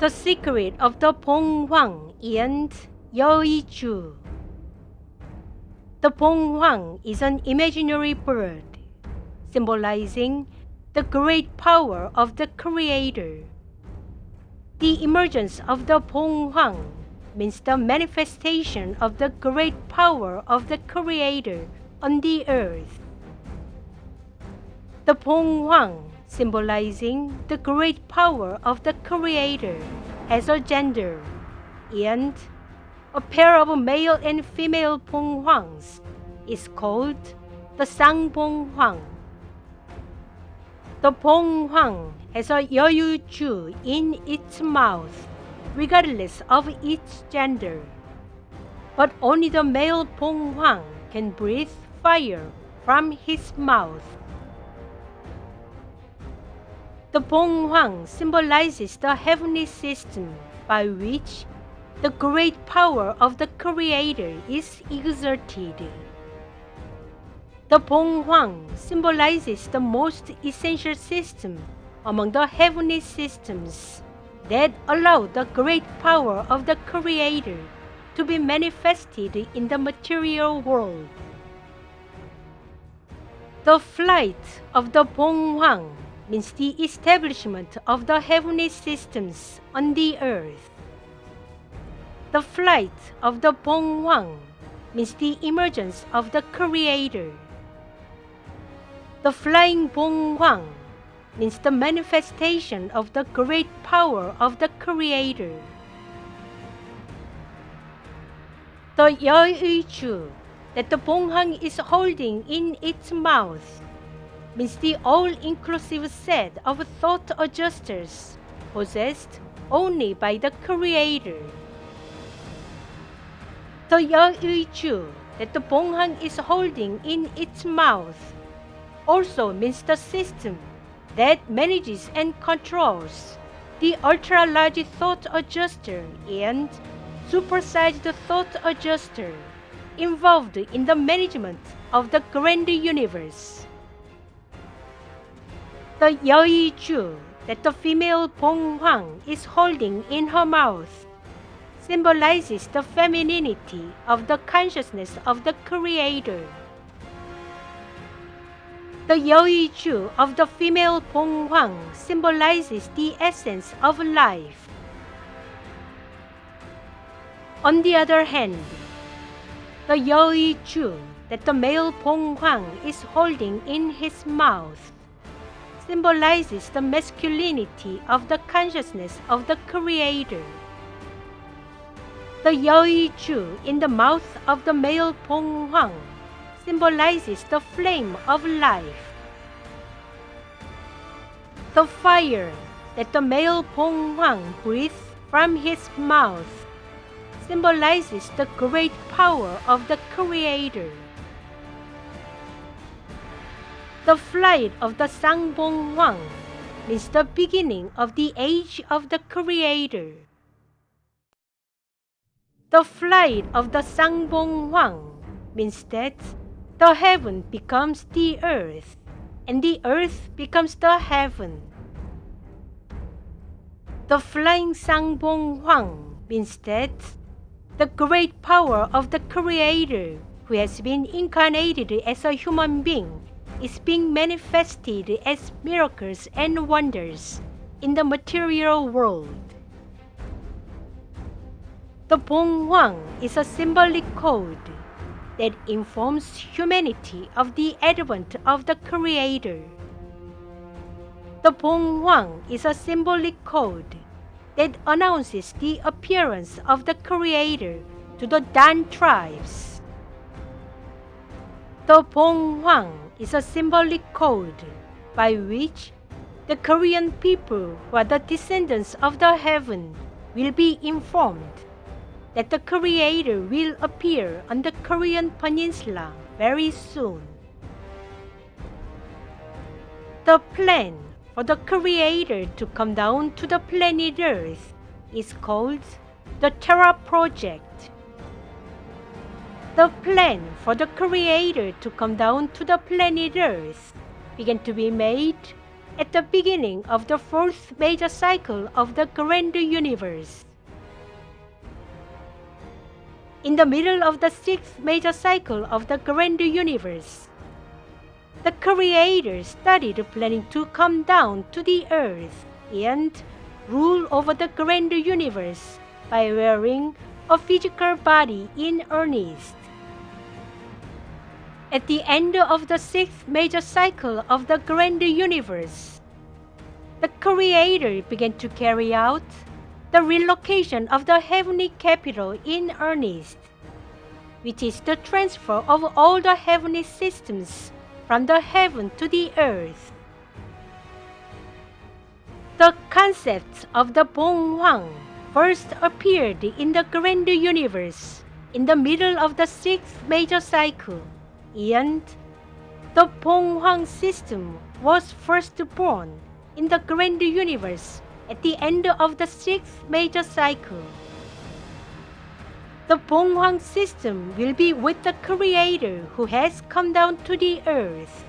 The Secret of the Bong-Hwang and Yeouiju. The Bong-Hwang is an imaginary bird, symbolizing the great power of the Creator. The emergence of the Bong-Hwang means the manifestation of the great power of the Creator on the earth. The Bong-Hwang, symbolizing the great power of the Creator, has a gender, and a pair of male and female Bong-Hwangs is called the Sang-Bong-Hwang. The Bong-Hwang has a Yeouiju in its mouth, regardless of its gender. But only the male Bong-Hwang can breathe fire from his mouth. The Bong-Hwang symbolizes the heavenly system by which the great power of the Creator is exerted. The Bong-Hwang symbolizes the most essential system among the heavenly systems that allow the great power of the Creator to be manifested in the material world. The flight of the Bong-Hwang means the establishment of the heavenly systems on the earth. The flight of the Bong-Hwang means the emergence of the Creator. The flying Bong-Hwang means the manifestation of the great power of the Creator. The Yeouiju that the Bong-Hwang is holding in its mouth means the all-inclusive set of thought adjusters possessed only by the Creator. The Yeouiju that the Bong-Hwang is holding in its mouth also means the system that manages and controls the ultra-large thought adjuster and supersized thought adjuster involved in the management of the grand universe. The Yeouiju that the female Bong-Hwang is holding in her mouth symbolizes the femininity of the consciousness of the Creator. The Yeouiju of the female Bong-Hwang symbolizes the essence of life. On the other hand, the Yeouiju that the male Bong-Hwang is holding in his mouth symbolizes the masculinity of the consciousness of the Creator. The Yeouiju in the mouth of the male Bong-Hwang symbolizes the flame of life. The fire that the male Bong-Hwang breathes from his mouth symbolizes the great power of the Creator. The flight of the Sang-Bong-Hwang means the beginning of the age of the Creator. The flight of the Sang-Bong-Hwang means that the heaven becomes the earth, and the earth becomes the heaven. The flying Sang-Bong-Hwang means that the great power of the Creator, who has been incarnated as a human being, is being manifested as miracles and wonders in the material world. The Bong-Hwang is a symbolic code that informs humanity of the advent of the Creator. The Bong-Hwang is a symbolic code that announces the appearance of the Creator to the DAUM tribes. The Bong-Hwang is a symbolic code by which the Korean people, who are the descendants of the heaven, will be informed that the Creator will appear on the Korean peninsula very soon. The plan for the Creator to come down to the planet Earth is called the Terra Project. The plan for the Creator to come down to the planet Earth began to be made at the beginning of the fourth major cycle of the grand universe. In the middle of the sixth major cycle of the grand universe, the Creator started planning to come down to the earth and rule over the grand universe by wearing a physical body in earnest. At the end of the sixth major cycle of the grand universe, the Creator began to carry out the relocation of the heavenly capital in earnest, which is the transfer of all the heavenly systems from the heaven to the earth. The concept of the Bong-Hwang first appeared in the grand universe in the middle of the sixth major cycle, and the Bong-Hwang system was first born in the grand universe at the end of the sixth major cycle. The Bong-Hwang system will be with the Creator who has come down to the earth.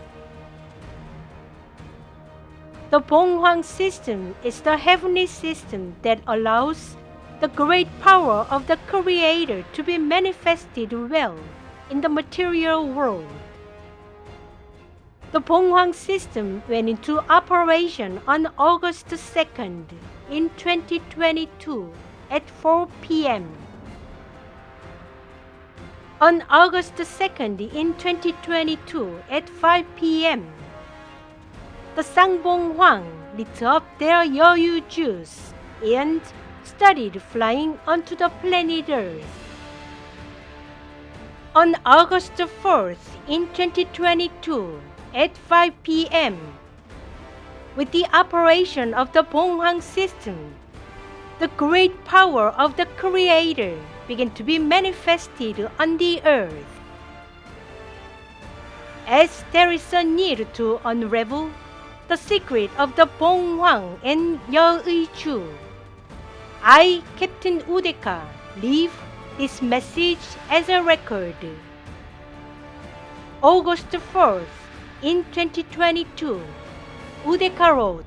The Bong-Hwang system is the heavenly system that allows the great power of the Creator to be manifested well in the material world. The Bong-Hwang system went into operation on August 2nd in 2022 at 4 p.m. On August 2nd in 2022 at 5 p.m., the Bong-Hwang lit up their Yeouijus and started flying onto the planet Earth. On August 4th in 2022 at 5 p.m., with the operation of the Bong-Hwang system, the great power of the Creator began to be manifested on the earth. As there is a need to unravel the secret of the Bong-Hwang and Yeouiju, I, Captain Udeka, leave this message as a record. August 4th in 2022, Udeka wrote,